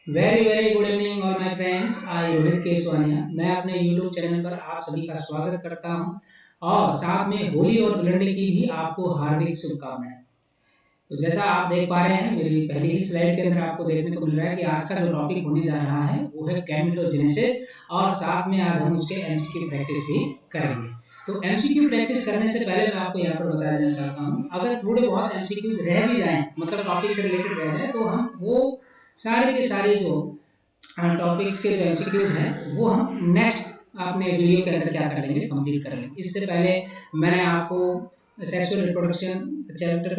Very very good evening all my friends. I Rohit Keswania मैं अपने YouTube channel पर आप सभी का स्वागत करता हूं और साथ में होली और धुलंडी की भी आपको हार्दिक शुभकामनाएं। तो जैसा आप देख पा रहे हैं मेरी पहली ही स्लाइड के अंदर आपको देखने को मिल रहा है कि आज का जो टॉपिक होने जा रहा है वो है गैमेटोजेनेसिस और साथ में आज हम उसके एमसीक्यू प्रैक्टिस भी करेंगे। तो एमसीक्यू प्रैक्टिस करने से पहले मैं आपको यहाँ पर बता देना चाहता हूँ, अगर थोड़े बहुत एमसीक्यूज रह भी जाएं, मतलब टॉपिक से रिलेटेड रह जाए, तो हम वो सारे के सारे जो टॉपिक्स के जो एमसीक्यूज हैं वो हम नेक्स्ट अपने वीडियो के अंदर क्या कर लेंगे, कंप्लीट कर लेंगे। इससे पहले मैंने आपको सेक्सुअल रिप्रोडक्शन चैप्टर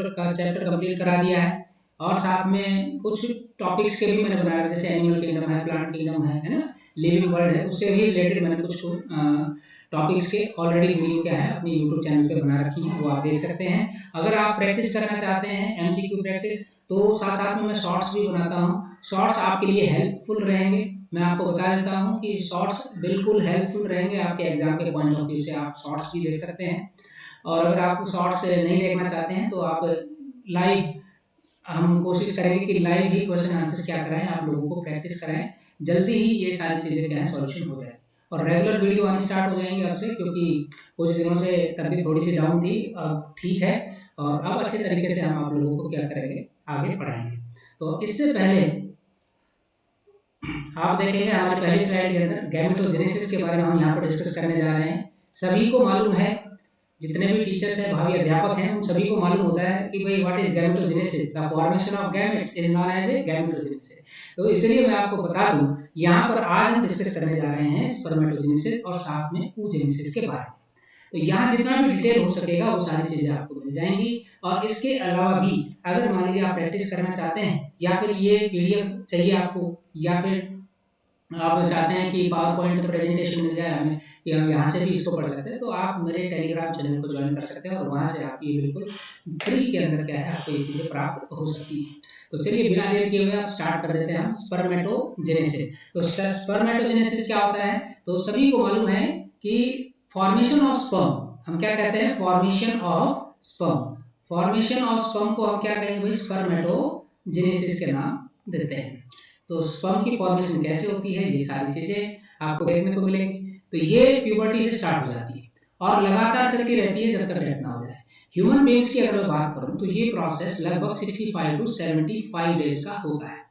कंप्लीट करा दिया है और साथ में कुछ टॉपिक्स के भी मैंने बनाया, जैसे एनिमल किंगडम है, प्लांट किंगडम है ना, लिविंग वर्ल्ड है, उससे भी रिलेटेड मैंने कुछ टॉपिक्स के ऑलरेडी वीडियो क्या है अपने यूट्यूब चैनल पे बना रखी है, वो आप देख सकते हैं। अगर आप प्रैक्टिस करना चाहते हैं एमसीक्यू प्रैक्टिस, तो साथ साथ में मैं शॉर्ट्स भी बनाता हूँ। शॉर्ट्स आपके लिए हेल्पफुल रहेंगे। मैं आपको बता देता हूँ कि शॉर्ट्स बिल्कुल हेल्पफुल रहेंगे आपके एग्जाम के पॉइंट ऑफ व्यू से। आप शॉर्ट्स भी देख सकते हैं और अगर आप शॉर्ट्स नहीं देखना चाहते हैं तो आप लाइव, हम कोशिश करेंगे कि लाइव ही क्वेश्चन आंसर क्या कराएं, आप लोगों को प्रैक्टिस कराएं। जल्दी ही ये सारी चीजें क्या है सॉल्यूशन हो जाए और रेगुलर वीडियो आनी स्टार्ट हो जाएंगे आपसे, क्योंकि कुछ दिनों से तबीयत थोड़ी सी डाउन थी, अब ठीक है और अब अच्छे तरीके से हम आप लोगों को क्या करेंगे, आगे पढ़ाएंगे। तो इससे पहले आप देखेंगे हमारे पहली स्लाइड के अंदर गैमेटोजेनेसिस के बारे में हम यहाँ पर डिस्कस करने जा रहे हैं। सभी को मालूम है, जितने भी टीचर्स हैं, भावी अध्यापक हैं, उन सभी को मालूम होता है कि भाई what is gametogenesis, the formation of gametes is known as a gametogenesis. तो इसलिए मैं आपको बता दूं, यहाँ पर आज हम डिस्कस करने जा रहे हैं स्पर्मेटोजेनेसिस और साथ में oogenesis के बारे में। तो यहाँ जितना भी डिटेल हो सकेगा वो सारी चीजें आपको मिल जाएंगी। और इसके अलावा भी अगर मान लीजिए आप प्रैक्टिस करना चाहते हैं या फिर ये पीडीएफ चाहिए आपको, या फिर आप चाहते हैं कि पावर पॉइंट प्रेजेंटेशन मिल जाए हमें कि हम यहाँ से भी इसको पढ़ सकते हैं, तो आप मेरे टेलीग्राम चैनल को ज्वाइन कर सकते हैं और वहाँ से आप ये बिल्कुल फ्री के अंदर क्या है आपको ये चीजें प्राप्त हो सकती हैं। तो चलिए बिना देर किए हुए आप स्टार्ट कर देते हैं हम स्पर्मेटोजेनेसिस। तो स्पर्मेटोजेनेसिस क्या होता है, तो सभी को मालूम है कि फॉर्मेशन ऑफ स्पर्म, हम क्या कहते हैं, formation of sperm. Formation of sperm को हम क्या कहेंगे भाई, स्पर्मेटोजेनेसिस के नाम देते हैं। तो स्पर्म की फॉर्मेशन कैसे होती है, ये सारी चीजें आपको देखने को मिलेंगी। तो ये प्यूबर्टी से स्टार्ट हो जाती है और लगातार चलती रहती है जब तक डेथ ना हो जाए। ह्यूमन बींग्स की अगर मैं बात करूं तो ये प्रोसेस लगभग 65 टू 75 डेज का होता है।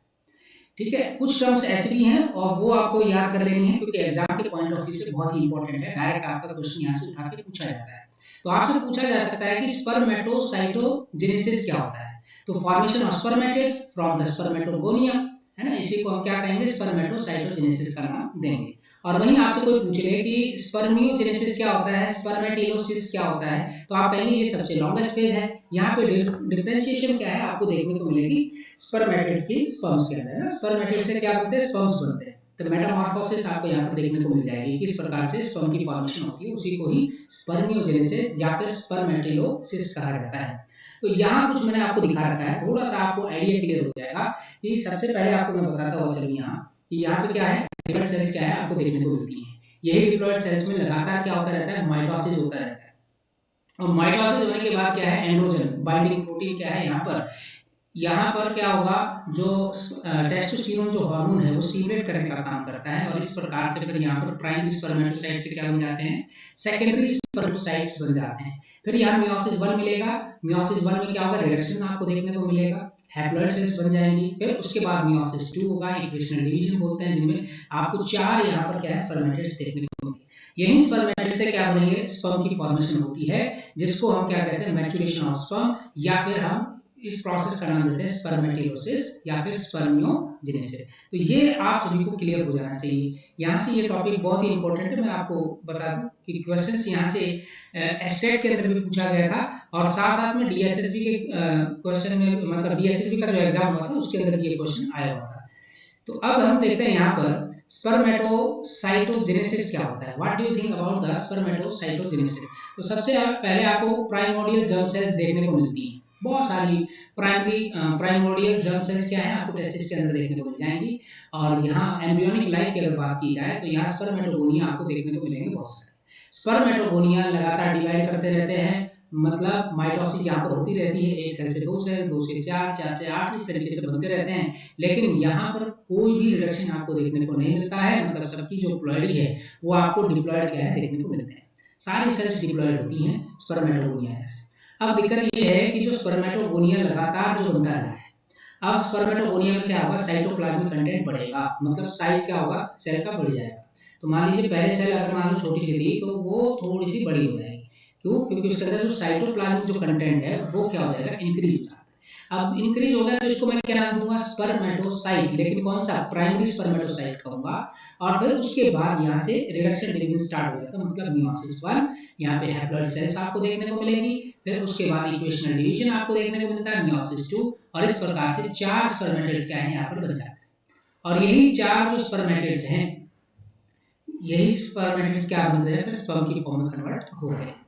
ठीक है, कुछ टर्म्स ऐसे भी हैं और वो आपको याद कर लेनी है, क्योंकि एग्जाम के पॉइंट ऑफ व्यू से बहुत ही इंपॉर्टेंट है। डायरेक्ट आपका क्वेश्चन यहाँ से उठा के पूछा जाता है। तो आपसे पूछा जा सकता है कि स्पर्मेटोसाइटोजेनेसिस क्या होता है। तो formation of spermatids from the spermatogonia, है ना, इसी को हम क्या कहेंगे, स्पर्मेटोसाइटोजेनेसिस का नाम देंगे। और वहीं आपसे कोई पूछ ले कि स्पर्मियोजेनेसिस क्या होता है, स्पर्मेटिलोसिस क्या होता है, तो आप कहेंगे ये सबसे लॉन्गेस्ट फेज है। यहाँ पे डिफरेंशिएशन क्या है आपको देखने को मिलेगी स्पर्मेटिड्स की स्पर्म्स के अंदर। स्पर्मेटिड्स से क्या बनते हैं, स्पर्म्स बनते हैं। तो मेटामॉर्फोसिस आपको यहाँ पर देखने को मिल जाएगी, किस प्रकार से स्पर्म की फॉर्मेशन होती है, उसी को ही स्पर्मियोजेनेसिस या फिर स्पर्मेटिलोसिस कहा जाता है। तो यहाँ कुछ मैंने आपको दिखा रखा है, थोड़ा सा आपको आइडिया क्लियर हो जाएगा कि सबसे पहले आपको मैं बताता हुआ चलूँ यहाँ कि यहाँ पे क्या है, डिप्लॉइड सेल्स क्या है आपको देखने को मिलती है। यही डिप्लॉइड सेल्स में लगातार क्या होता रहता है, माइटोसिस होता रहता है। और माइटोसिस होने के बाद क्या है, एंड्रोजन बाइंडिंग प्रोटीन क्या है यहाँ पर क्या होगा, जो टेस्टोस्टेरोन जो हार्मोन है वो स्टिमुलेट करने का काम करता है और इस प्रकार से फिर यहाँ पर प्राइमरी स्पर्मेटोसाइट्स से क्या बन जाते हैं, सेकेंडरी स्पर्मेटोसाइट्स बन जाते हैं। फिर यहाँ मियोसिस 1 मिलेगा। मियोसिस 1 में क्या होगा, रिडक्शन आपको देखने को मिलेगा, हैप्लॉइड सेल्स बन जाएंगी। फिर उसके बाद मियोसिस 2 होगा, इक्वेशनल डिवीजन बोलते हैं, जिनमें आपको 4 यहाँ पर क्या है स्पर्मेटिड्स देखने को मिलेंगे। यही स्पर्मेटिड्स से क्या बनेंगे, स्पर्म की फॉर्मेशन होती है, जिसको हम क्या कहते हैं, मैच्योरेशन ऑफ स्पर्म, या फिर हम इस प्रोसेस का नाम देते हैं स्पर्मेटिलोसिस या फिर स्पर्मियोजेनेसिस। तो ये आप सभी को क्लियर हो जाना चाहिए। यहाँ से ये टॉपिक बहुत ही इंपॉर्टेंट है। मैं आपको बता दूं कि क्वेश्चंस यहाँ से एस्टेट के अंदर भी पूछा गया था और साथ साथ में डीएसएसबी के क्वेश्चन में, मतलब डीएसएसबी का जो एग्जाम हुआ था उसके अंदर भी ये क्वेश्चन आया हुआ था। तो अब हम देखते हैं यहाँ पर स्पर्मेटोसाइटोजेनेसिस क्या होता है। What do you think about the spermatocytogenesis. तो सबसे पहले आपको प्राइमोर्डियल जर्म सेल्स देखने को मिलती हैं, बहुत सारी प्राइमोर्डियल जर्म सेल्स क्या है आपको टेस्टिस के अंदर देखने को मिल जाएंगी। और यहाँ एम्ब्रियोनिक लाइफ की अगर बात की जाए तो यहाँ स्पर्मेटोगोनिया आपको देखने को मिलेंगे बहुत सारे। स्पर्मेटोगोनिया लगातार डिवाइड करते रहते हैं, मतलब माइटोसिस यहाँ पर होती रहती है, एक सेल से दो सेल, दो से चार, चार से आठ, इस तरीके से बनते रहते हैं, लेकिन यहाँ पर कोई भी रिडक्शन आपको देखने को नहीं मिलता है। मतलब सबकी जो प्लॉइडी है वो आपको डिप्लॉइड क्या है देखने को मिलते हैं, सारी सेल्स डिप्लॉइड होती हैं स्पर्मेटोगोनिया से। अब दिक्कत ये है कि जो स्पर्मेटोगोनिया लगातार जो बनता है, अब स्पर्मेटोगोनिया में क्या होगा, साइटोप्लाज्मिक कंटेंट बढ़ेगा, मतलब साइज क्या होगा, सेल का बढ़ जाएगा। तो मान लीजिए पहले सेल अगर मान लो छोटी सी थी तो वो थोड़ी सी बड़ी हो जाएगी, क्यों, क्योंकि उसके अंदर जो साइटोप्लाज्मिक जो कंटेंट है वो क्या हो जाएगा, इंक्रीज हो जाता है। अब इंक्रीज हो गया तो इसको मैं क्या नाम दूंगा, स्पर्मेटोसाइट, लेकिन कौन सा, प्राइमरी स्पर्मेटोसाइट कहूंगा। और फिर उसके बाद यहाँ से रिडक्शन डिवीजन स्टार्ट हो जाता है, मतलब मियोसिस 1, यहाँ पे हैप्लॉइड सेल्स आपको देखने को मिलेगी, फिर उसके बाद इक्वेशनल डिवीजन आपको देखने को मिलता है, मियोसिस 2, और इस प्रकार से 4 स्पर्मेटेड्स क्या है यहाँ पर बन जाते हैं। और यही 4 जो स्पर्मेटेड्स हैं, यही स्पर्मेटेड्स क्या बनते हैं, फिर स्पर्म की फॉर्म में कन्वर्ट होते हैं।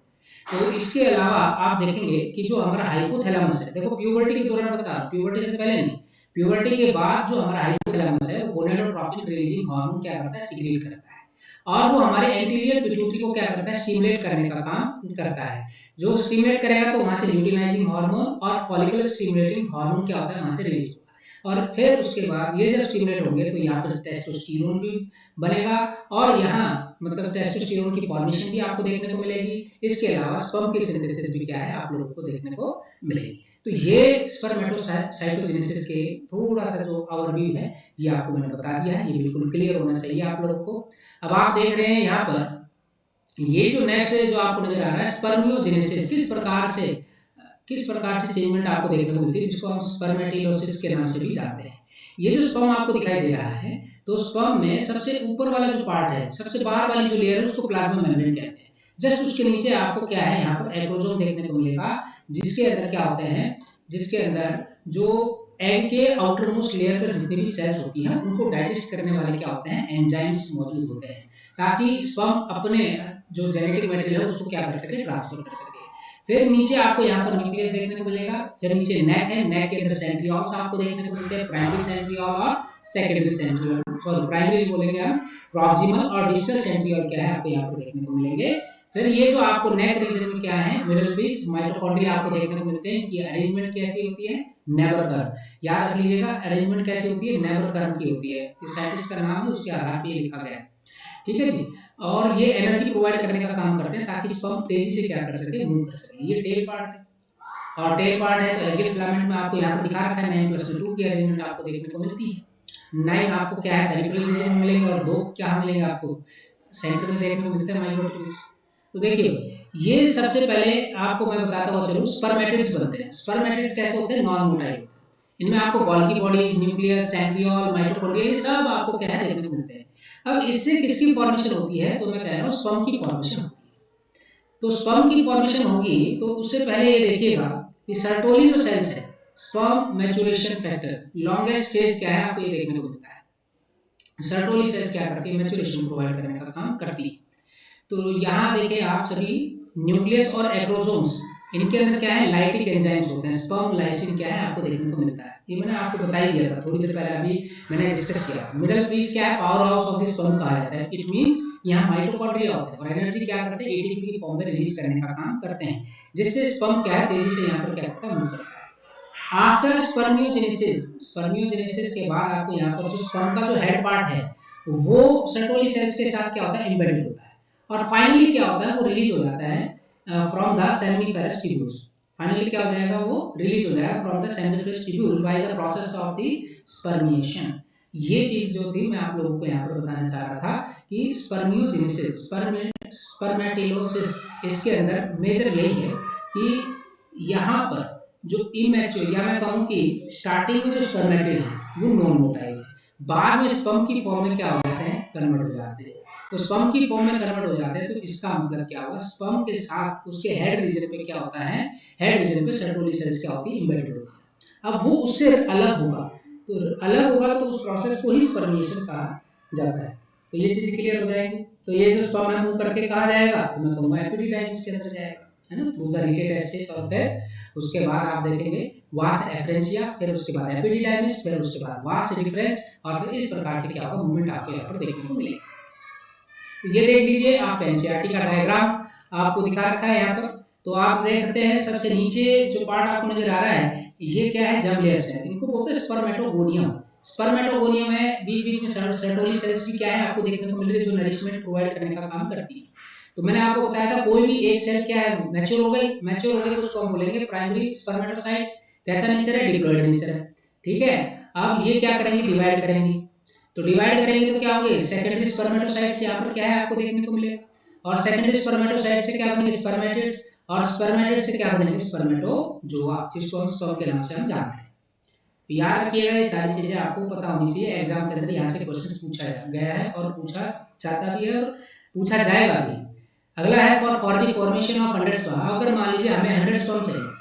तो इसके अलावा आप देखेंगे कि जो हमारा हाइपोथैलेमस है, देखो प्यूबर्टी के दौरान बता रहा हूं, प्यूबर्टी से पहले नहीं, प्यूबर्टी के बाद जो हमारा हाइपोथैलेमस है वो गोनाडोट्रोपिन रिलीजिंग हार्मोन क्या करता है, सीक्रेट करता है, और वो हमारे एंटीरियर पिट्यूटरी को क्या करता है, स्टिमुलेट करने का काम करता है। जो स्टिमुलेट करेगा तो वहां से ल्यूटिनाइजिंग हार्मोन और फॉलिकुलर स्टिमुलेटिंग हार्मोन क्या होता है, वहां से रिलीज होगा, और फिर उसके बाद ये जब स्टिमुलेट होंगे तो यहाँ पर टेस्टोस्टेरोन भी बनेगा, और यहाँ मतलब टेस्टोस्टेरोन की फॉर्मेशन भी आपको देखने को मिलेगी। इसके अलावा स्पर्म की सिंथेसिस भी क्या है आप लोगों को देखने को मिलेगी। तो ये स्पर्मेटोसाइटोजेनेसिस के थोड़ा सा जो ओवरव्यू है ये आपको मैंने बता दिया है, ये बिल्कुल क्लियर होना चाहिए आप लोगों को। अब आप देख रहे हैं यहाँ पर ये जो नेक्स्ट जो आपको नजर आ रहा है स्पर्मियोजेनेसिस, किस प्रकार से चेंजमेंट आपको देखने को मिलती है, जिसको हम स्पर्मेटिलोसिस के नाम से भी जानते हैं। ये जो स्पर्म आपको दिखाई दे रहा है, तो स्पर्म में सबसे ऊपर वाला जो पार्ट है, सबसे बाहर वाली जो लेयर है उसको प्लाज्मा मेम्ब्रेन कहते हैं। जस्ट उसके नीचे आपको क्या है, यहाँ पर एक्रोसोम देखने को मिलेगा, जिसके अंदर क्या होते हैं, जिसके अंदर जो एग के आउटर मोस्ट लेयर पर जितनी भी सेल्स होती हैं उनको डाइजेस्ट करने वाले क्या होते हैं, एंजाइम्स मौजूद होते हैं, ताकि स्पर्म अपने जो जेनेटिक मटेरियल है उसको क्या कर सके, ट्रांसफर कर सके। फिर नीचे आपको यहाँ पर न्यूक्लियस देखने को मिलेगा, फिर नीचे नेक है, नेक के अंदर सेंट्रियोल्स आपको देखने को मिलते हैं, प्राइमरी सेंट्रियोल और सेकेंडरी सेंट्रियोल, सॉरी प्राइमरी बोलेंगे हम, प्रॉक्सिमल और डिस्टल सेंट्रियोल क्या है आपको यहाँ पर देखने को मिलेंगे। फिर ये जो आपको नेक रीजन में क्या है, मिडल पीस माइटोकॉन्ड्रिया आपको देखने को मिलते हैं कि अरेंजमेंट कैसी होती है, नेवर कर्व। याद रख लीजिएगा अरेंजमेंट कैसी होती है, नेवर कर्व की होती है, इस साइंटिस्ट का नाम है उसके आधार पे लिखा गया है, ठीक है जी। और ये एनर्जी प्रोवाइड करने का काम करते हैं ताकि स्पर्म तेजी से क्या कर सके, मूव कर सके। ये टेल पार्ट है, और टेल पार्ट है तो एक्जियल फिलामेंट में आपको यहाँ पर दिखा रखा है 9+2 की अरेंजमेंट आपको देखने को मिलती है। 9 आपको क्या है, पेरिफेरल रीजन में मिलेंगे, और 2 क्या मिलेंगे आपको सेंटर में देखने को मिलते हैं, माइक्रोट्यूब्यूल्स। तो देखिए ये सबसे पहले आपको मैं बताता हूँ, चलो स्पर्मेटिड्स बनते हैं। स्पर्मेटिड्स कैसे होते हैं, नॉन मोटाइल, इनमें आपको Golgi bodies, nucleus, centriole, mitochondria ये सब आपको क्या है देखने को मिलते हैं। अब इससे किसकी फॉर्मेशन होती है, तो मैं कह रहा हूँ स्पर्म की फॉर्मेशन होती है। तो स्पर्म की फॉर्मेशन होगी तो उससे पहले ये देखिएगा कि सर्टोली जो सेल्स है, sperm maturation factor longest phase क्या है आपको ये देखने को मिलता है। सर्टोली सेल्स क्या करती है, मैच्योरेशन प्रोवाइड करने का काम करती है। तो यहाँ देखिए आप सभी न्यूक्लियस और एक्रोसोम्स, इनके अंदर क्या है, लाइटिक एंजाइम्स होते हैं, स्पर्म लाइसिन क्या है आपको देखने को मिलता है। ये मैंने आपको बता ही दिया था थोड़ी देर पहले, अभी मैंने डिस्कस किया। मिडल पीस क्या है, power house of the sperm कहा जाता है। इट मींस यहाँ माइटोकॉन्ड्रिया होते हैं और एनर्जी क्या करते हैं, एटीपी की फॉर्म में रिलीज करने का काम करते हैं, जिससे स्पर्म क्या है तेजी से यहाँ पर क्या करता है, मूव करता है। आफ्टर स्पर्मियोजेनेसिस, स्पर्मियोजेनेसिस के बाद आपको यहाँ पर जो स्पर्म का जो हेड पार्ट है वो सर्टोली सेल्स के साथ क्या होता है, एम्बेडेड होता है, और फाइनली क्या होता है वो रिलीज हो जाता है from the seminiferous tubules. Finally क्या हो जाएगा, वो रिलीज हो जाएगा from the seminiferous tubule by the process of the spermiation. ये चीज जो थी मैं आप लोगों को यहाँ पर बताना चाह रहा था कि स्पर्मियोजेनेसिस, स्पर्मेटिलोसिस, इसके अंदर मेजर यही है कि यहाँ पर जो इमैच्योर, या मैं कहूँ कि स्टार्टिंग में जो स्पर्मेटिड है वो नॉन मोटाइल है, बाद में स्पर्म की फॉर्म में क्या हो जाते हैं, कन्वर्ट हो जाते हैं। तो स्पर्म की फॉर्म में कन्वर्ट हो जाते हैं, तो इसका मतलब क्या होगा, स्पर्म के साथ उसके हेड रीजन पे क्या होता है, हेड रीजन पे सर्टोली सेल्स क्या होती है, एम्बेडेड होती है। अब वो उससे अलग होगा, तो अलग होगा तो उस प्रोसेस को ही स्पर्मिएशन कहा जाता है। तो ये चीज क्लियर हो जाएगी। तो ये जो स्पर्म है मूव करके कहा जाएगा, तो मैं कहूँगा एपिडिडाइमिस के अंदर जाएगा, है ना, थ्रू द रिटेट एस्टेज, और फिर उसके बाद आप देखेंगे वास एफरेंशिया, फिर उसके बाद एपिडिडाइमिस, फिर उसके बाद वास डिफरेंस, और फिर इस प्रकार से क्या होगा, मूवमेंट आपको यहाँ पर देखने को मिलेगा। ये देख लीजिए आप एनसीईआरटी का डायग्राम आपको दिखा रखा है यहाँ पर। तो आप देख सकते हैं सबसे नीचे जो पार्ट आपको नजर आ रहा है ये क्या है, जर्म लेयर सेल, इनको बोलते हैं स्पर्मेटोगोनियम। स्पर्मेटोगोनियम है, बीच बीच में सर्टोली सेल्स भी क्या है आपको देखने को मिल रही है, जो नरिशमेंट प्रोवाइड करने का काम करती है। तो मैंने आपको बताया था कोई भी एक सेल क्या है मैच्योर हो गई, मैच्योर हो गई तो उसको हम बोलेंगे प्राइमरी स्पर्मेटोसाइट्स। कैसा नेचर है, डिप्लॉइड नेचर है, ठीक है। अब ये क्या करेंगे, डिवाइड करेंगे, तो डिवाइड करेंगे तो क्या होंगे, सेकेंडरी स्पर्मेटोसाइट्स यहाँ पर क्या है आपको देखने को मिलेगा, और सेकेंडरी स्पर्मेटोसाइट से क्या बनेंगे, स्पर्मेटिड्स, और स्पर्मेटिड से क्या बनेंगे, स्पर्मेटोजोआ, जिसको हम स्पर्म के नाम से हम जानते हैं। तो याद रखिएगा ये सारी चीजें आपको पता होनी चाहिए, एग्जाम के अंदर यहाँ से क्वेश्चन पूछा गया है और पूछा जाता भी है और पूछा जाएगा भी। अगला है for the formation of 100 sperm. अगर मान लीजिए हमें 100 स्पर्म चाहिए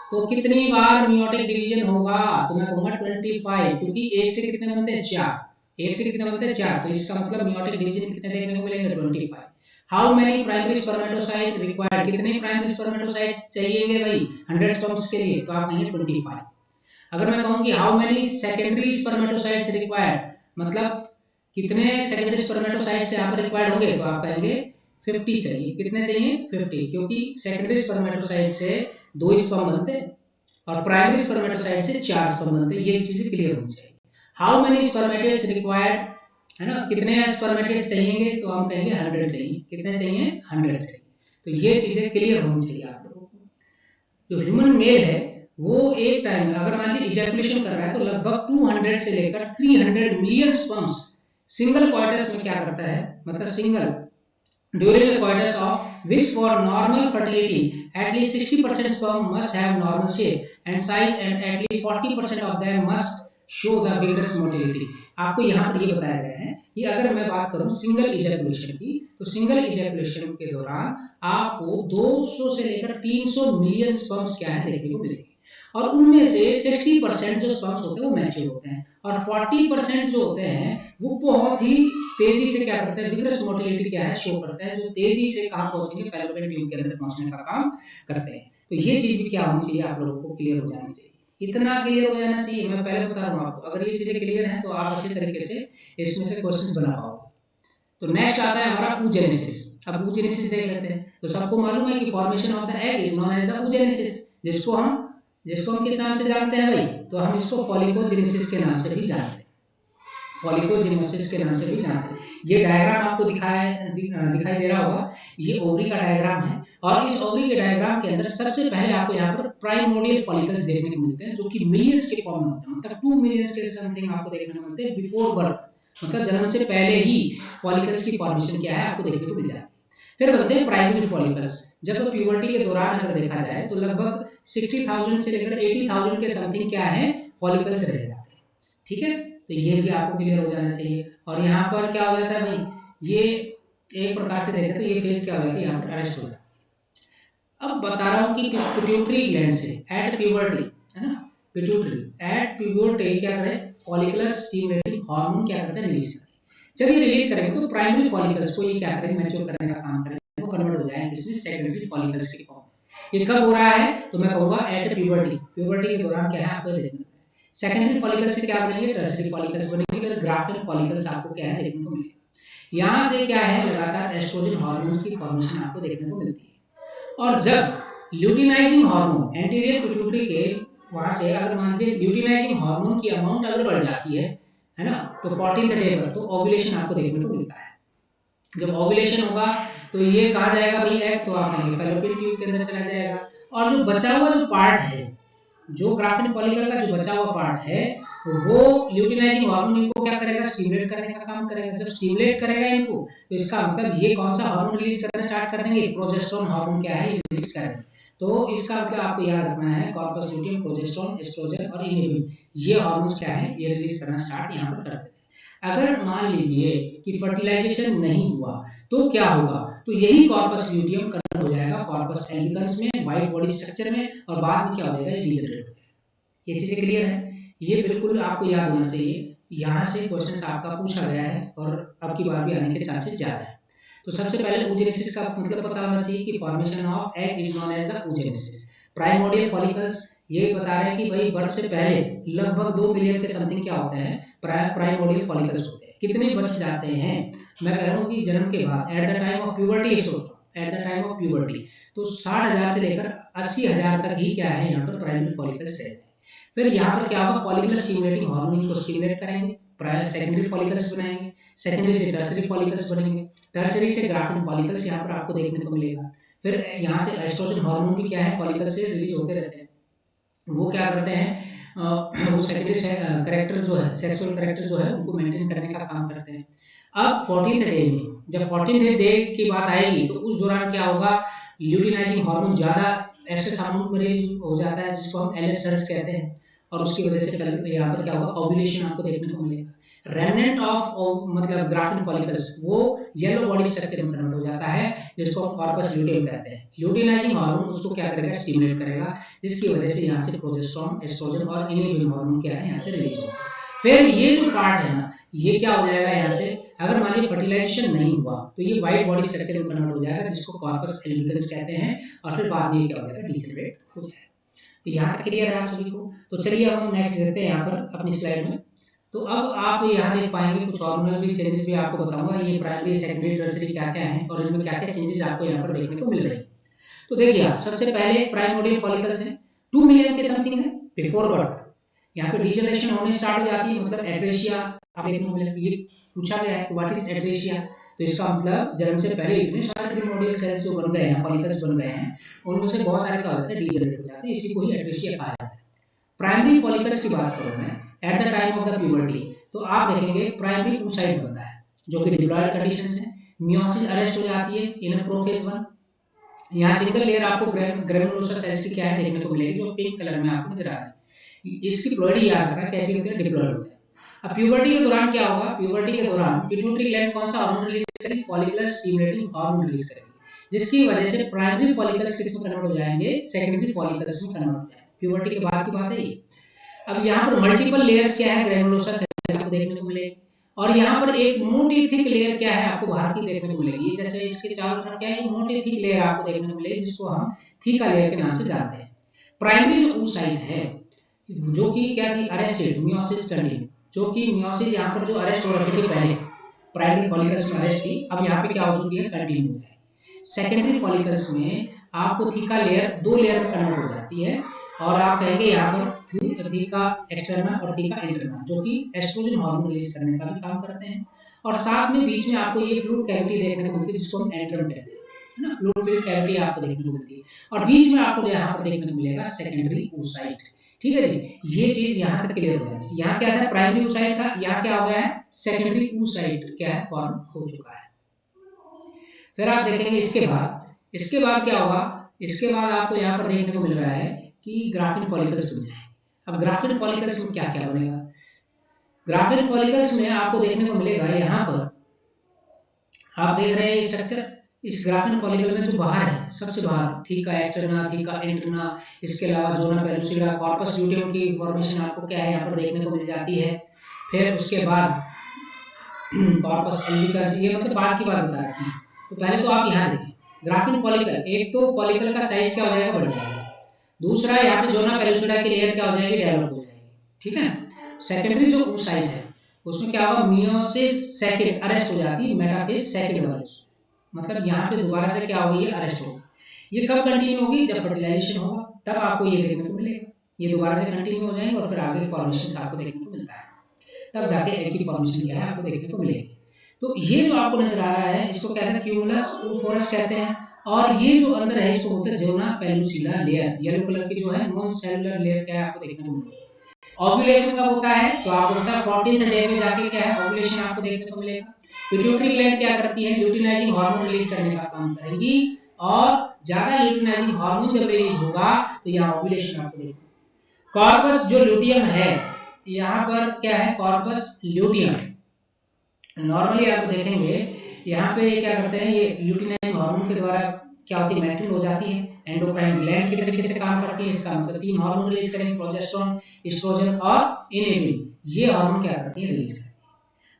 तो कितनी बार मियोटिक डिवीजन होगा, तो मैं कहूंगा 25, क्योंकि एक से कितने बनते हैं, 4, एक से कितने बनते हैं, 4, तो इसका मतलब मियोटिक डिवीजन कितने देखने को मिलेंगे, 25। How many primary spermatocyte required, कितने प्राइमरी स्पर्मेटोसाइट चाहिए भाई 100 स्पर्म्स के लिए, तो आप कहेंगे 25। अगर मैं कहूंगी how many secondary spermatocytes required, मतलब कितने सेकेंडरी स्पर्मेटोसाइट्स यहाँ पर रिक्वायर्ड होंगे, तो आप कहेंगे 50 चाहिए। कितने चाहिए, 50, क्योंकि सेकेंडरी स्पर्मेटोसाइट से 2 स्पर्म बनते हैं और प्राइमरी स्पर्मेटोसाइट से 4 स्पर्म बनते हैं, ये चीजें क्लियर होनी चाहिए। हाउ मेनी स्पर्मेटिड्स रिक्वायर्ड, है ना, कितने स्पर्मेटिड्स चाहिए, तो हम कहेंगे 100 चाहिए। कितने चाहिए, 100 चाहिए। तो ये चीजें क्लियर होनी चाहिए आप लोगों को। जो ह्यूमन मेल है वो एक टाइम में अगर मान लीजिए इजैकुलेशन कर रहा है तो लगभग 200 से लेकर 300 मिलियन स्पर्म्स सिंगल क्वार्टर्स में क्या करता है, मतलब single during the quarters of which for normal fertility at least 60% sperm must have normal shape and size and at least 40% of them must show the vigorous motility। आपको यहाँ पर ये बताया गया है कि अगर मैं बात करूँ सिंगल इजैकुलेशन की, तो सिंगल इजैकुलेशन के दौरान आपको 200 से लेकर 300 मिलियन स्पर्म्स क्या है देखने को मिलेंगे, और उनमें से 60% जो स्पर्म्स होते हैं वो मैच्योर होते हैं और 40% जो होते हैं वो बहुत ही तेजी से क्या करते हैं, विग्रस मोटिलिटी क्या है शो करता है, जो तेजी से कहां पहुंचेंगे, फैलोपियन ट्यूब के अंदर पहुंचने का काम करते हैं। तो ये चीज भी क्या होनी चाहिए, आप लोगों को क्लियर हो जानी चाहिए, इतना क्लियर हो जाना चाहिए। मैं पहले बता रहा हूं आपको, अगर ये चीजें क्लियर हैं तो आप अच्छे तरीके से इसमें से क्वेश्चंस बना पाओगे। तो नेक्स्ट आता है हमारा oogenesis। अब oogenesis देख लेते हैं। तो सबको मालूम है कि formation of the egg is known as the oogenesis, जिसको हम किस नाम से जानते हैं भाई, तो हम इसको फॉलिकोजेनेसिस के नाम से भी जानते हैं, फॉलिकोजेनेसिस के नाम से भी जानते हैं। ये डायग्राम आपको दिखाई दे रहा होगा, ये ओवरी का डायग्राम है और इस ओवरी के डायग्राम के अंदर सबसे पहले आपको यहाँ पर प्राइमोर्डियल फॉलिकल्स देखने को मिलते हैं, जो कि मिलियंस के फॉर्म में होते हैं, मतलब 2 मिलियंस के समथिंग आपको देखने को मिलते हैं बिफोर बर्थ, मतलब जन्म से पहले ही फॉलिकल्स की फॉर्मेशन क्या है आपको देखने को मिल जाती है। फिर बनते हैं प्राइमरी फॉलिकल्स। जब प्यूबर्टी के दौरान अगर देखा जाए तो लगभग 60,000 से लेकर 80,000 के समथिंग क्या है फॉलिकल्स रह जाते हैं, ठीक है। तो ये भी आपको क्लियर हो जाना चाहिए। और यहाँ पर क्या हो जाता है भाई, ये एक प्रकार से देखें तो ये फेज क्या हो जाती है, यहाँ पर अरेस्ट हो जाती है। अब बता रहा हूँ कि पिट्यूटरी ग्लैंड से एट प्यूबर्टी, है ना, पिट्यूटरी एट प्यूबर्टी क्या करे, फॉलिकुलर स्टिमुलेटिंग हार्मोन क्या करते हैं, रिलीज करते हैं। जब ये रिलीज करेंगे तो प्राइमरी फॉलिकल्स को ये क्या करेंगे, मैच्योर करने का काम करेंगे, वो कन्वर्ट हो जाएंगे इसमें सेकेंडरी फॉलिकल्स के फॉर्म। ये कब हो रहा है, तो मैं कहूंगा एट प्यूबर्टी, प्यूबर्टी के दौरान क्या है आपको देखना है। सेकेंडरी फॉलिकल्स से क्या बनेंगे, टर्शियरी फॉलिकल्स बनेंगे, फिर ग्राफ्टिन फॉलिकल्स आपको क्या है देखने को मिलेंगे। यहाँ से क्या है लगातार एस्ट्रोजन हार्मोन्स की फॉर्मेशन आपको देखने को मिलती है। और जब ल्यूटिनाइजिंग हार्मोन एंटीरियर पिट्यूटरी के वहां से अगर मान लीजिए ल्यूटिनाइजिंग हार्मोन की अमाउंट अगर बढ़ जाती है ना, तो 14th डे पर तो ओव्यूलेशन आपको देखने को मिलता है। जब ओव्यूलेशन होगा तो ये कहा जाएगा भाई एग, तो आप कहेंगे फैलोपियन ट्यूब के अंदर चला जाएगा। और जो बचा हुआ जो पार्ट है, जो ग्राफ्टिन फॉलिकल का जो बचा हुआ पार्ट है, वो ल्यूटिनाइजिंग हार्मोन इनको क्या करेगा, स्टिमुलेट करने का काम करेगा। जब स्टिमुलेट करेगा इनको तो इसका मतलब ये कौन सा हार्मोन रिलीज करना स्टार्ट कर देंगे, प्रोजेस्टेरोन हार्मोन क्या है रिलीज करेंगे। तो इसका मतलब आपको याद रखना है कॉर्पस ल्यूटियम, प्रोजेस्टेरोन, एस्ट्रोजन और इनिबिन, ये हार्मोन्स क्या है ये रिलीज करना स्टार्ट यहाँ पर कर देते हैं। अगर मान लीजिए कि फर्टिलाइजेशन नहीं हुआ तो क्या होगा, तो यही कॉर्पस ल्यूटियम कन्वर्ट हो जाएगा कॉर्पस एल्बिकन्स में, व्हाइट बॉडी स्ट्रक्चर में, और बाद में क्या हो जाएगा, डीजनरेट हो जाएगा। ये चीजें क्लियर है, ये बिल्कुल आपको याद होना चाहिए। यहाँ से क्वेश्चन आपका पूछा गया है और अब की बार भी आने के चांसेस ज्यादा है। तो सबसे पहले oogenesis का मतलब पता होना चाहिए कि formation of egg is known as the oogenesis। Primordial follicles ये बता रहे हैं कि भाई बर्थ से पहले लगभग 2 मिलियन के समथिंग क्या होते हैं, प्राइमोर्डियल फॉलिकल्स होते हैं। कितने बच जाते हैं, मैं कह रहा हूँ कि जन्म के बाद at the time of puberty, at the time of puberty. तो 60,000 से लेकर 80,000 तक ही क्या है यहाँ पर प्राइमरी फॉलिकल्स रहते हैं। फिर यहाँ पर क्या होगा, फॉलिकुलर स्टिमुलेटिंग हार्मोन को स्टिमुलेट करेंगे, सेकेंडरी फॉलिकल्स बनाएंगे, सेकेंडरी से टर्सरी फॉलिकल्स बनेंगे, टर्सरी से ग्राफ्टिन फॉलिकल्स यहाँ पर आपको देखने को मिलेगा। फिर यहाँ से एस्ट्रोजन हार्मोन भी क्या है फोलिकल से रिलीज होते रहते हैं। वो क्या करते हैं, वो सेकेंडरी कैरेक्टर जो है, सेक्सुअल कैरेक्टर जो है उनको मेंटेन करने का काम करते हैं। अब 14th डे में, जब 14th डे की बात आएगी तो उस दौरान क्या होगा, ल्यूटिनाइजिंग हार्मोन ज्यादा एक्सेस हार्मोन रिलीज हो जाता है, जिसको हम एलएच सर्ज कहते हैं, और उसकी वजह से यहाँ पर क्या होगा, ओव्यूलेशन आपको देखने को मिलेगा। रेमनेंट ऑफ मतलब ग्राफ्टिन फॉलिकल्स वो येलो बॉडी स्ट्रक्चर में कन्वर्ट हो जाता है, जिसको हम कॉर्पस ल्यूटियम कहते हैं। ल्यूटिनाइजिंग हार्मोन उसको क्या करेगा, स्टिमुलेट करेगा, जिसकी वजह से यहाँ से प्रोजेस्टेरोन, एस्ट्रोजन और इनिबिन हार्मोन क्या है यहाँ से रिलीज होगा। फिर ये जो पार्ट है ना, ये क्या हो जाएगा यहाँ से, अगर मान लीजिए फर्टिलाइजेशन नहीं हुआ तो ये व्हाइट बॉडी स्ट्रक्चर में कन्वर्ट हो जाएगा, जिसको कॉर्पस एल्बिकन्स कहते हैं, और फिर बाद में क्या हो जाएगा, डीजेनरेट हो जाएगा। तो यहाँ तक क्लियर है आप सभी को। तो चलिए हम नेक्स्ट देखते हैं यहाँ पर अपनी स्लाइड में। तो अब आप यहाँ देख पाएंगे कुछ हार्मोनल भी चेंजेस भी आपको बताऊंगा, ये प्राइमरी सेकेंडरी टर्सरी क्या क्या है और इनमें क्या क्या चेंजेस आपको यहाँ पर देखने को मिल रहे हैं। तो देखिए आप, सबसे पहले प्राइमोर्डियल फॉलिकल्स है, 2 मिलियन के समथिंग है बिफोर बर्थ। यहाँ पे डिजनरेशन होने स्टार्ट हो जाती है, मतलब एट्रेशिया आप देखने को मिलेगा। ये पूछा गया है व्हाट इज एट्रेशिया, तो इसका मतलब जन्म से पहले इतने सारे प्राइमोर्डियल सेल्स जो बन गए हैं, फॉलिकल्स बन गए हैं, उनमें से बहुत सारे क्या हो जाते हैं, डीजनरेट हो जाते हैं, इसी को ही एट्रेशिया कहा जाता है। प्राइमरी फॉलिकल्स की बात करूं मैं at the time of the puberty, तो आप देखेंगे प्राइमरी oocyte बनता है, जो कि डिप्लॉयड कंडीशंस है। मियोसिस अरेस्ट हो जाती है इन प्रोफेज 1। यहाँ सिंगल लेयर आपको ग्रेनुलोसा सेल्स की क्या है देखने को मिलेगी, जो पिंक कलर में आपको नजर आ रहा है। इसकी प्लॉइडी याद रखना कैसी होती है, डिप्लॉयड होता है। अब प्यूबर्टी के दौरान क्या होगा, प्यूबर्टी के दौरान पिट्यूटरी ग्लैंड कौन सा हार्मोन रिलीज करेगी, फॉलिकुलर स्टिमुलेटिंग हार्मोन रिलीज करेगी, जिसकी वजह से प्राइमरी फॉलिकल्स किसमें कन्वर्ट हो जाएंगे, सेकेंडरी फॉलिकल्स में कन्वर्ट हो जाएंगे। प्यूबर्टी के बाद की बात है। अब यहाँ पर मल्टीपल लेयर्स क्या है, ग्रेनुलोसा सेल्स आपको देखने को मिलेगी, और यहाँ पर एक मोटी थिक लेयर क्या है आपको बाहर की देखने को मिलेगी। जैसे इसके चारों तरफ क्या है, मोटी थिक लेयर आपको देखने को मिलेगी, जिसको हम थीका लेयर के नाम से जानते हैं। प्राइमरी जो oocyte है, जो कि क्या थी, अरेस्टेड मियोसिस कंटिन्यू, जो कि मियोसिस यहाँ पर जो अरेस्ट हो रखी थी पहले प्राइमरी फॉलिकल्स में अरेस्ट थी, अब यहाँ पे क्या हो चुकी है, कंटिन्यू हो जाएगी। सेकेंडरी फॉलिकल्स में आपको थीका लेयर 2 लेयर में कन्वर्ट हो जाती है, और आप कहेंगे यहाँ पर थीका एक्सटर्ना और थीका इंटरना, जो कि एस्ट्रोजन हार्मोन रिलीज करने का भी काम करते हैं। और साथ में बीच में आपको ये फ्लूइड कैविटी देखने को मिलती है, जिसको हम एंट्रम कहते हैं, है ना, फ्लूइड फिल्ड कैविटी आपको देखने को मिलती है, और बीच में आपको यहाँ पर देखने को मिलेगा सेकेंडरी oocyte। ठीक है जी, ये चीज यहाँ तक क्लियर हो जाती है। यहाँ क्या था, प्राइमरी oocyte था, यहाँ क्या हो गया है, सेकेंडरी oocyte क्या है, फॉर्म हो चुका है। फिर आप देखेंगे इसके बाद क्या होगा, इसके बाद आपको यहाँ पर देखने को मिल रहा है कि ग्राफिन फॉलिकल्स बन जाए। अब ग्राफिन फॉलिकल्स में क्या क्या बनेगा, ग्राफिन फॉलिकल्स में आपको देखने को मिलेगा, यहाँ पर आप देख रहे हैं स्ट्रक्चर, इस ग्राफिन फॉलिकल में जो बाहर है, सबसे बाहर थीका एक्सटर्ना, थीका इंटरना, इसके अलावा जोना पेलुसिडा, कॉर्पस ल्यूटियम की फॉर्मेशन आपको क्या है यहाँ पर देखने को मिल जाती है। फिर उसके बाद कॉर्पस एल्बिकस, ये मतलब बाद की बात बता रखी है। तो पहले तो आप यहाँ देखें ग्राफिन फॉलिकल, एक तो फॉलिकल का साइज क्या हो जाएगा, बढ़ जाएगा। दूसरा यहाँ पे जोना पेलुसिडा की लेयर क्या हो जाएगी, डेवलप हो जाएगी। ठीक है, सेकेंडरी जो oocyte है उसमें क्या होगा, मियोसिस सेकंड अरेस्ट हो जाती है, मेटाफेज सेकंड वाले, मतलब यहाँ पे दोबारा से क्या होगी, ये अरेस्ट होगी। ये कब कंटिन्यू होगी, जब फर्टिलाइजेशन होगा, तब आपको ये देखने को मिलेगा, ये दोबारा से कंटिन्यू हो जाएंगे, और फिर आगे की फॉर्मेशन आपको देखने को मिलता है, तब जाके एग की फॉर्मेशन क्या है आपको देखने को मिलेगी। तो ये जो आपको नजर आ रहा है, इसको कहते हैं क्यूमुलस oophorus कहते हैं, और ये जो अंदर है इसको बोलते हैं zona pellucida layer, yellow colour की जो है नॉन सेलुलर लेयर क्या है आपको देखने को मिलेगी। ओव्यूलेशन कब होता है, तो आपको पता है 14th डे में जाके क्या है, ओव्यूलेशन आपको देखने को मिलेगा। पिट्यूटरी ग्लैंड क्या करती है, ल्यूटिनाइजिंग हार्मोन रिलीज करने का काम करेगी, और ज्यादा ल्यूटिनाइजिंग हार्मोन जब रिलीज होगा तो यहाँ ओव्यूलेशन आपको देखो। कॉर्पस जो ल्यूटियम है, यहाँ पर क्या है, कॉर्पस ल्यूटियम नॉर्मली आप देखेंगे यहाँ पे क्या करते हैं, ये ल्यूटिनाइजिंग हार्मोन के द्वारा क्या होती है, मेंटेन हो जाती है, एंडोक्राइन ग्लैंड की तरीके से काम करती है। इसका मतलब 3 हार्मोन रिलीज करेंगे, प्रोजेस्टेरोन, एस्ट्रोजन और इनिबिन, ये हार्मोन क्या करती है, रिलीज करती है।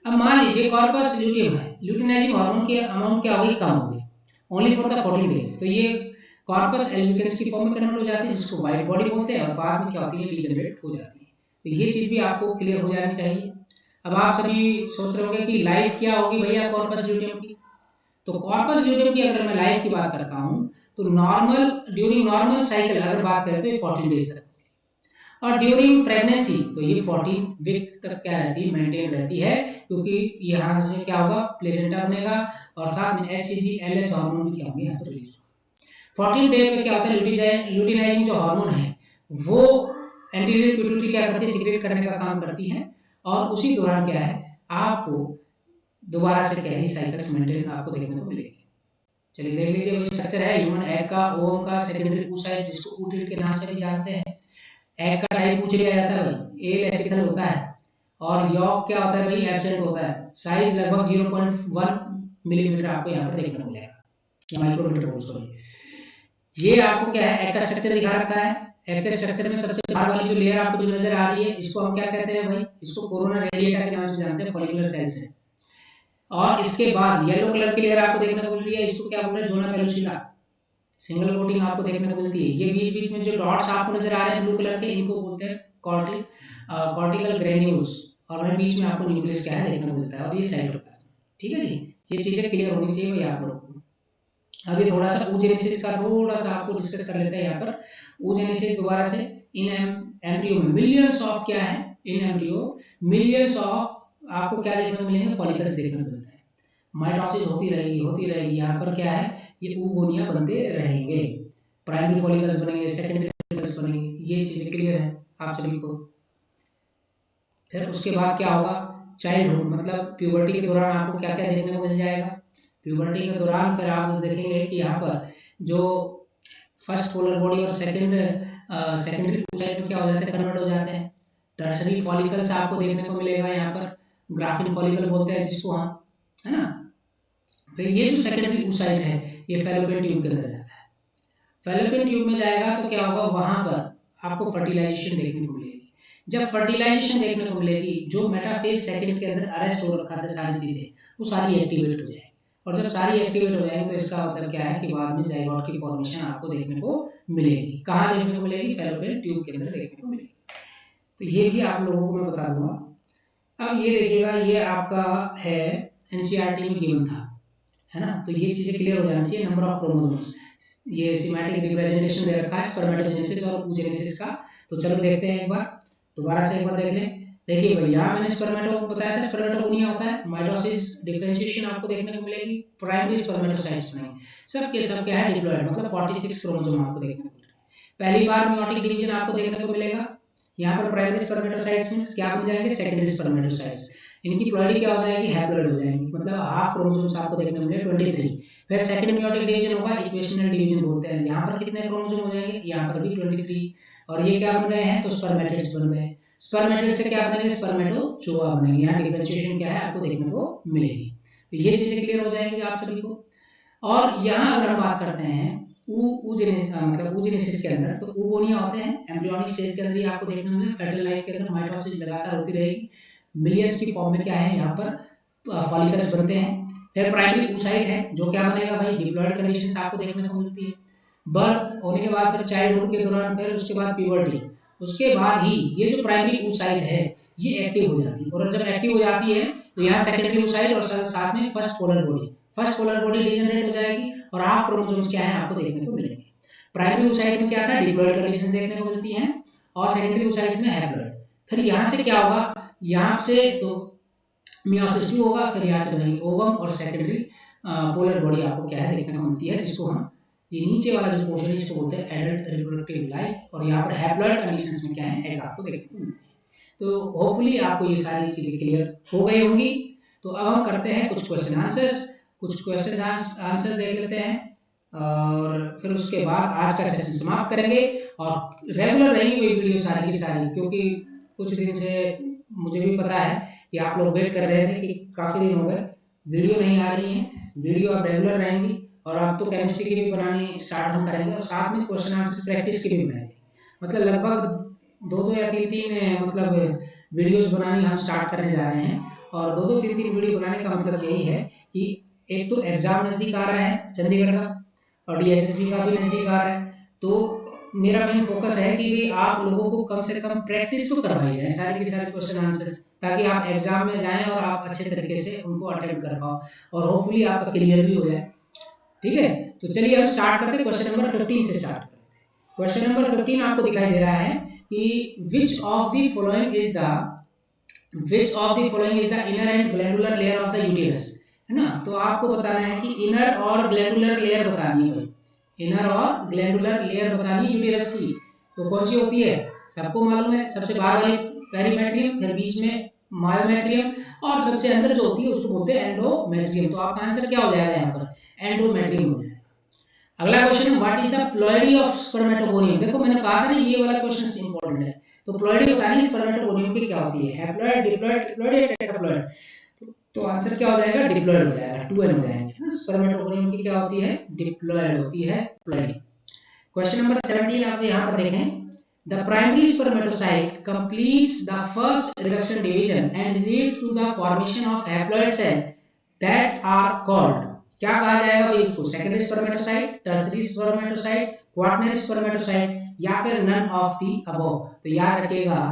अब मान लीजिए कॉर्पस ल्यूटियम है, ल्यूटिनाइजिंग हार्मोन की अमाउंट क्या होगी, कम होगी, ओनली फॉर द 14 डेज, तो ये कॉर्पस एल्बिकन्स की फॉर्म में कन्वर्ट हो जाती है, जिसको व्हाइट बॉडी बोलते हैं, और बाद में क्या होती है, डीजनरेट हो जाती है। तो ये चीज भी आपको क्लियर हो जानी चाहिए। अब आप सभी सोच रहे होंगे कि लाइफ क्या होगी भैया कॉर्पस ल्यूटियम की, तो कॉर्पस ल्यूटियम की अगर मैं लाइफ की बात करता हूँ तो ड्यूरिंग नॉर्मल साइकिल अगर बात करें तो ये 14 डेज तक, और ड्यूरिंग प्रेगनेंसी तो ये 14 वीक तक क्या रहती है, मेंटेन रहती है, क्योंकि यहाँ से क्या होगा, प्लेसेंटा बनेगा और साथ में HCG LH हार्मोन भी क्या होंगे यहाँ पर रिलीज होगा। 14 डे पे क्या होता है, ल्यूटिनाइजिंग जो हार्मोन है वो एंटीरियर पिट्यूटरी क्या करती है, सीक्रेट करने का काम करती है, और उसी दौरान क्या है आपको दोबारा से क्या है साइकिल्स मेंटेन आपको देखने को मिलेगी। चलिए देख लीजिए, स्ट्रक्चर है ह्यूमन एग का, ओवम का, सेकेंडरी oocyte जिसको oocyte के नाम से भी जानते हैं। एग का टाइप पूछ लिया जाता है भाई, एल एसिकल होता है, और यॉक क्या होता है भाई, एब्सेंट होता है। साइज लगभग 0.1 मिलीमीटर आपको यहाँ पर देखने को मिलेगा, या माइक्रोमीटर बोल सॉरी। ये आपको क्या है एग का स्ट्रक्चर दिखा रखा है। एग के स्ट्रक्चर में सबसे बाहर वाली जो लेयर आपको जो नजर आ रही है, इसको हम क्या कहते हैं भाई, इसको कोरोना रेडिएटा के नाम से जानते हैं, फॉलिकुलर सेल्स है। और इसके बाद येलो कलर की लेयर आपको देखने को मिल रही है, इसको क्या बोल रहे हैं, जोना पेलुसिला, सिंगल कोटिंग आपको देखने को मिलती है। ये बीच बीच में जो डॉट्स आपको नजर आ रहे हैं ब्लू कलर के, इनको बोलते हैं कॉर्टिकल ग्रेन्यूल्स, और वहीं बीच में आपको न्यूक्लियस क्या है देखने को मिलता है, और ये साइटोप्लाज्म। ठीक है जी, ये चीजें क्लियर होनी चाहिए भाई आप लोगों को। अभी थोड़ा सा oogenesis का थोड़ा सा आपको डिस्कस कर लेते हैं यहाँ पर। oogenesis दोबारा से, इन एम्ब्रियो में मिलियंस ऑफ क्या है, इन एम्ब्रियो मिलियंस ऑफ आपको क्या देखने को मिलेंगे, फॉलिकल्स देखने को मिलते हैं। माइटोसिस होती रहेगी। यहाँ पर क्या है, ये oogonia बनते रहेंगे, प्राइमरी फॉलिकल्स बनेंगे, सेकेंडरी फॉलिकल्स बनेंगे। ये चीजें क्लियर है आप सभी को। फिर उसके बाद क्या होगा, चाइल्डहुड मतलब प्यूबर्टी के दौरान आपको क्या क्या देखने को मिल जाएगा। प्यूबर्टी के दौरान फिर आप देखेंगे कि यहाँ पर जो फर्स्ट पोलर बॉडी और सेकेंडरी oocyte में क्या हो जाते हैं, कन्वर्ट हो जाते हैं। टर्शरी फॉलिकल्स आपको देखने को मिलेगा यहाँ पर, ग्राफिन फॉलिकल बोलते हैं जिसको हम, है ना। फिर ये जो सेकेंडरी oocyte है ये फैलोपियन ट्यूब के अंदर जाता है। फैलोपियन ट्यूब में जाएगा तो क्या होगा, वहां पर आपको फर्टिलाइजेशन देखने को मिलेगी। जब फर्टिलाइजेशन देखने को मिलेगी, जो मेटाफेज सेकंड के अंदर अरेस्ट हो रखा था सारी चीजें, वो सारी एक्टिवेट हो जाएगी। और जब सारी एक्टिवेट हो जाएंगी तो इसका मतलब क्या है कि बाद में जाइगोट की फॉर्मेशन आपको देखने को मिलेगी। कहाँ देखने को मिलेगी, फैलोपियन ट्यूब के अंदर देखने को मिलेगी। तो ये भी आप लोगों को मैं बता दूंगा। अब ये देखिएगा, ये आपका है एनसीईआरटी में गिवन था, है ना। तो ये चीजें क्लियर हो जानी चाहिए। नंबर ऑफ क्रोमोसोम्स, ये सिमेटिक रिप्रेजेंटेशन दे रखा है स्पर्मेटोजेनेसिस और oogenesis का। तो चलो देखते हैं एक बार, दोबारा से एक बार देख लें। देखिए भैया, मैंने स्पर्मेटो बताया था, स्पर्मेटोगोनिया होता है, माइटोसिस, डिफरेंशिएशन आपको देखने को मिलेगी, प्राइमरी स्पर्मेटोसाइट्स बनेंगे, सब के सब क्या है डिप्लॉयड, मतलब 46 क्रोमोसोम आपको देखने को मिलेंगे। पहली बार मेयोटिक डिवीजन आपको देखने को मिलेगा। यहाँ पर प्राइमरी स्पर्मेटोसाइट्स में क्या बन जाएंगे, सेकेंडरी स्पर्मेटोसाइट्स, इनकी प्लॉइडी क्या हो जाएगी, हैप्लॉइड हो जाएंगी, मतलब हाफ क्रोमोसोम्स आपको देखने को मिलेंगे 23। फिर सेकंड मेयोटिक डिवीजन होगा, इक्वेशनल डिवीजन बोलते हैं। यहाँ पर कितने क्रोमोसोम हो जाएंगे, यहाँ पर भी 23, और ये क्या बन गए हैं, तो स्पर्मेटिड्स बन गए। स्पर्मेटिड से क्या बनेंगे, स्पर्मेटोजोआ बनेंगे। यहाँ डिफरेंशिएशन क्या है आपको देखने को मिलेगी। तो ये चीजें क्लियर हो जाएंगी आप सभी को। और यहाँ अगर हम बात करते हैं oogenesis के अंदर, तो oogonia होते हैं एम्ब्रियोनिक स्टेज के अंदर, ये आपको देखने को मिलेगा। फेटल लाइफ के अंदर माइटोसिस लगातार होती रहेगी, मिलियंस की फॉर्म में क्या है यहाँ पर फॉलिकल्स बनते हैं। फिर प्राइमरी oocyte है जो क्या बनेगा भाई, डिप्लॉयड कंडीशंस आपको देखने को मिलती है। बर्थ होने के बाद फिर चाइल्डहुड के दौरान, फिर उसके बाद प्यूबर्टी, उसके बाद ही ये जो प्राइमरी oocyte है ये एक्टिव हो जाती है। और जब एक्टिव हो जाती है तो यहाँ सेकेंडरी oocyte और साथ में फर्स्ट पोलर बॉडी डिजनरेट हो जाएगी, और हाफ क्रोमोसोम्स क्या है आपको देखने को मिलेंगे। प्राइमरी oocyte में क्या था, डिप्लॉयड कंडीशंस देखने को मिलती हैं, और सेकेंडरी oocyte में हैप्लॉइड। फिर यहाँ से क्या होगा, यहाँ से तो मियोसिस 2 होगा, फिर यहाँ से बनेगी ओवम और सेकेंडरी पोलर बॉडी आपको क्या है देखने को मिलती है, जिसको हम ये नीचे वाला जो पोर्शन है इसको बोलते हैं एडल्ट रिप्रोडक्टिव लाइफ, और यहाँ पर हैप्लॉइड कंडीशंस में क्या है एग आपको देखने को मिलते हैं। तो होपफुली आपको ये सारी चीजें क्लियर हो गई होंगी। तो अब हम करते हैं कुछ क्वेश्चन आंसर देख लेते हैं, और फिर उसके बाद आज का सेशन समाप्त करेंगे। और रेगुलर रहेंगी वही वीडियो सारी की सारी, क्योंकि कुछ दिन से मुझे भी पता है कि आप लोग वेट कर रहे थे कि काफी दिन हो गए वीडियो नहीं आ रही है। वीडियो अब रेगुलर रहेंगी, और आप तो केमिस्ट्री की भी बनानी स्टार्ट हम करेंगे, और साथ में क्वेश्चन आंसर प्रैक्टिस की भी बनाएंगे। मतलब लगभग 2 या 3 मतलब वीडियोस बनानी हम स्टार्ट करने जा रहे हैं। और 2-3 वीडियो बनाने का मतलब यही है कि एक तो एग्जाम नजदीक आ रहा है चंडीगढ़ का, और DSSB का भी नजदीक आ रहा है, तो मेरा मेन फोकस है कि भाई आप लोगों को कम से कम प्रैक्टिस तो करवाई जाए सारे के सारे क्वेश्चन आंसर, ताकि आप एग्जाम में जाएं और आप अच्छे तरीके से उनको अटेम्प्ट कर पाओ और होपफुली आपका क्लियर भी हो जाए। ठीक है, तो चलिए हम स्टार्ट करते हैं। क्वेश्चन नंबर 15 से स्टार्ट करते हैं। क्वेश्चन नंबर 15 आपको दिखाई दे रहा है कि which of the following is the inner and glandular layer of the uterus, है ना। तो आपको बताना है कि इनर और ग्लैंडुलर लेयर बतानी है भाई, इनर और ग्लैंडुलर लेयर बतानी है यूटेरस की। तो कौन सी होती है, सबको मालूम है, सबसे बाहर वाली पेरीमेट्रियम, फिर बीच में मायोमेट्रियम और सबसे अंदर जो होती है उसको बोलते हैं एंडोमेट्रियम। तो आपका आंसर क्या हो जाएगा यहाँ पर, एंडोमेट्रियम हो जाएगा। अगला क्वेश्चन है what is the ploidy of spermatogonium. देखो मैंने कहा था ना ये वाला क्वेश्चन इंपॉर्टेंट है। तो प्लॉइडी बतानी है स्पर्मेटोगोनियम की क्या होती है, हैप्लॉइड, डिप्लॉइड, ट्रिप्लॉइड या टेट्राप्लॉइड। तो आंसर क्या हो जाएगा, डिप्लॉइड हो जाएगा, 2n हो जाएंगे। स्पर्मेटोगोनियम की क्या होती है, डिप्लॉइड होती है, प्लॉइडी। क्वेश्चन नंबर 17 आप यहाँ पर देखें, the primary spermatocyte completes the first reduction division and leads to the formation of haploid cell that are called, क्या कहा जाएगा भाई इसको, secondary spermatocyte, tertiary spermatocyte, quaternary spermatocyte या फिर नन ऑफ दी अबव। तो याद रखिएगा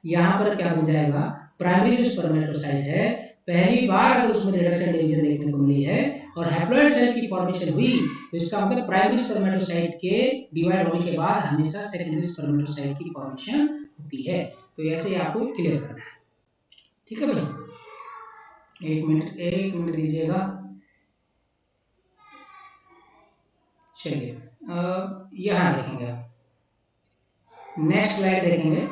यहाँ पर क्या हो जाएगा, प्राइमरी जो स्पर्मेटोसाइट है पहली बार अगर उसमें रिडक्शन डिवीजन देखने को मिली है और हैप्लॉइड सेल की फॉर्मेशन हुई, तो इसका मतलब प्राइमरी स्पर्मेटोसाइट के डिवाइड होने के बाद हमेशा सेकेंडरी स्पर्मेटोसाइट की फॉर्मेशन होती है। तो ऐसे आपको क्लियर करना है। ठीक है भाई, एक मिनट दीजिएगा। चलिए यहाँ देखेंगे आप, नेक्स्ट स्लाइड देखेंगे।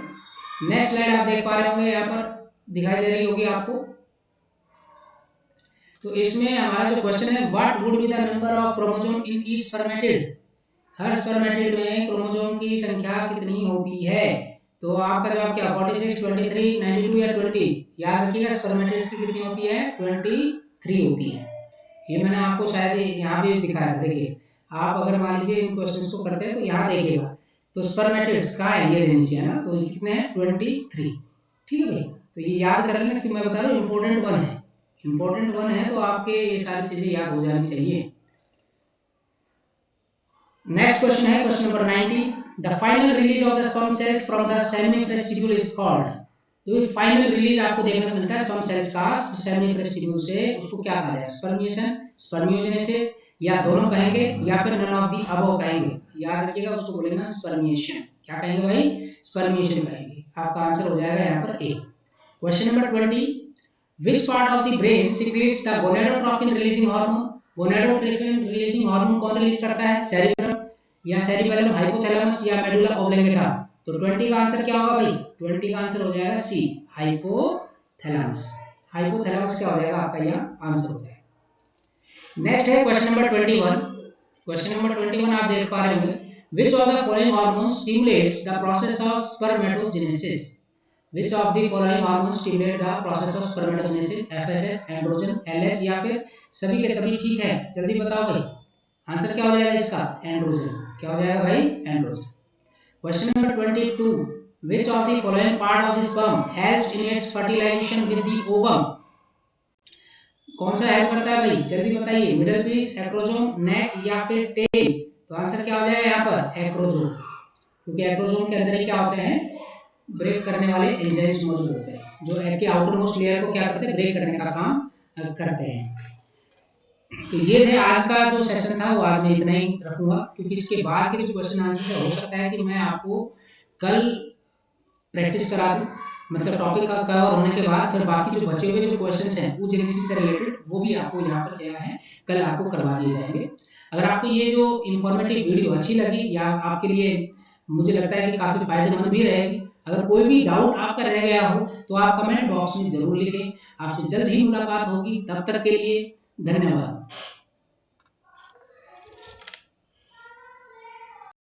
नेक्स्ट स्लाइड आप देख पा रहे होंगे, यहाँ पर दिखाई दे रही होगी आपको। तो इसमें हमारा जो क्वेश्चन है, what would be the number of chromosome in each spermatid. Her spermatid में क्रोमोसोम की संख्या कितनी होती है। तो आपका जवाब क्या, 46, 23, 92 या 20। याद रखिएगा स्पर्मेटिड्स की कितनी होती है, 23 होती है। ये मैंने आपको शायद यहाँ भी दिखाया था। देखिए आप अगर मान लीजिए इन क्वेश्चंस को करते हैं तो यहाँ देखिएगा, तो स्पर्मेटिड्स का है ये नीचे है ना, तो ये कितने हैं, 23। ठीक है भाई, तो ये याद कर लेना कि मैं बता रहा हूँ इंपॉर्टेंट वन है, इंपॉर्टेंट वन है, तो आपके ये सारी चीजें याद हो जानी चाहिए। नेक्स्ट क्वेश्चन है question number 90, the final release of the sperm cells from the seminiferous tubule is called. तो ये फाइनल रिलीज आपको देखने को मिलता है स्पर्म सेल्स का सेमिनिफरस टिब्यूल से, उसको क्या कहा जाए, स्पर्मिएशन, स्पर्मियोजेनेसिस या दोनों कहेंगे या फिर नन ऑफ दी अबव कहेंगे। याद रखिएगा उसको बोलेंगे स्पर्मिएशन। क्या कहेंगे भाई, स्पर्मिएशन कहेंगे। आपका आंसर हो जाएगा यहाँ पर A. Question number 20, which part of the brain secretes the gonadotrophin releasing hormone। gonadotrophin releasing hormone कौन रिलीज करता है, सेरिब्रम या सेरिबेलम, हाइपोथैलेमस या मेडुला ऑब्लिंगेटा। तो 20 का आंसर क्या होगा भाई, 20 का आंसर हो जाएगा सी, हाइपोथैलेमस। हाइपोथैलेमस क्या हो जाएगा आपका यहाँ आंसर हो जाएगा। नेक्स्ट है क्वेश्चन नंबर 21। क्वेश्चन नंबर 21 आप देख पा रहे होंगे, which of the following hormones stimulates the process of spermatogenesis। Which of the following hormones stimulate the process of spermatogenesis, FSH, androgen, LH या फिर सभी के सभी। ठीक है, जल्दी बताओ भाई, आंसर क्या हो जाएगा इसका, एंड्रोजन। क्या हो जाएगा भाई, androgen. Question number 22, which of the following part of the sperm helps in its fertilization with the ovum। कौन सा हेल्प करता है भाई, जल्दी बताइए, मिडल पीस, एक्रोजोम, नेक या फिर टेल। तो आंसर क्या हो जाएगा यहाँ पर, एक्रोजोम, क्योंकि एक्रोजोम के अंदर क्या होते हैं, ब्रेक करने वाले एंजाइम्स मौजूद होते हैं जो एग के आउटर मोस्ट लेयर को क्या करते हैं, ब्रेक करने का काम करते हैं। तो ये थे आज का जो सेशन था, वो आज मैं इतना ही रखूंगा, क्योंकि इसके बाद के जो क्वेश्चन आंसर हो सकता है कि मैं आपको कल प्रैक्टिस करा दूं, मतलब टॉपिक का कवर होने के बाद फिर बाकी जो बचे हुए जो क्वेश्चंस हैं वो जेनेसिस से रिलेटेड वो भी आपको यहाँ पर क्या है कल आपको करवा दिए जाएंगे। अगर आपको ये जो इन्फॉर्मेटिव वीडियो अच्छी लगी या आपके लिए मुझे लगता है कि काफी फायदेमंद भी रहेगी, अगर कोई भी डाउट आपका रह गया हो तो आप कमेंट बॉक्स में जरूर लिखें। आपसे जल्द ही मुलाकात होगी, तब तक के लिए धन्यवाद।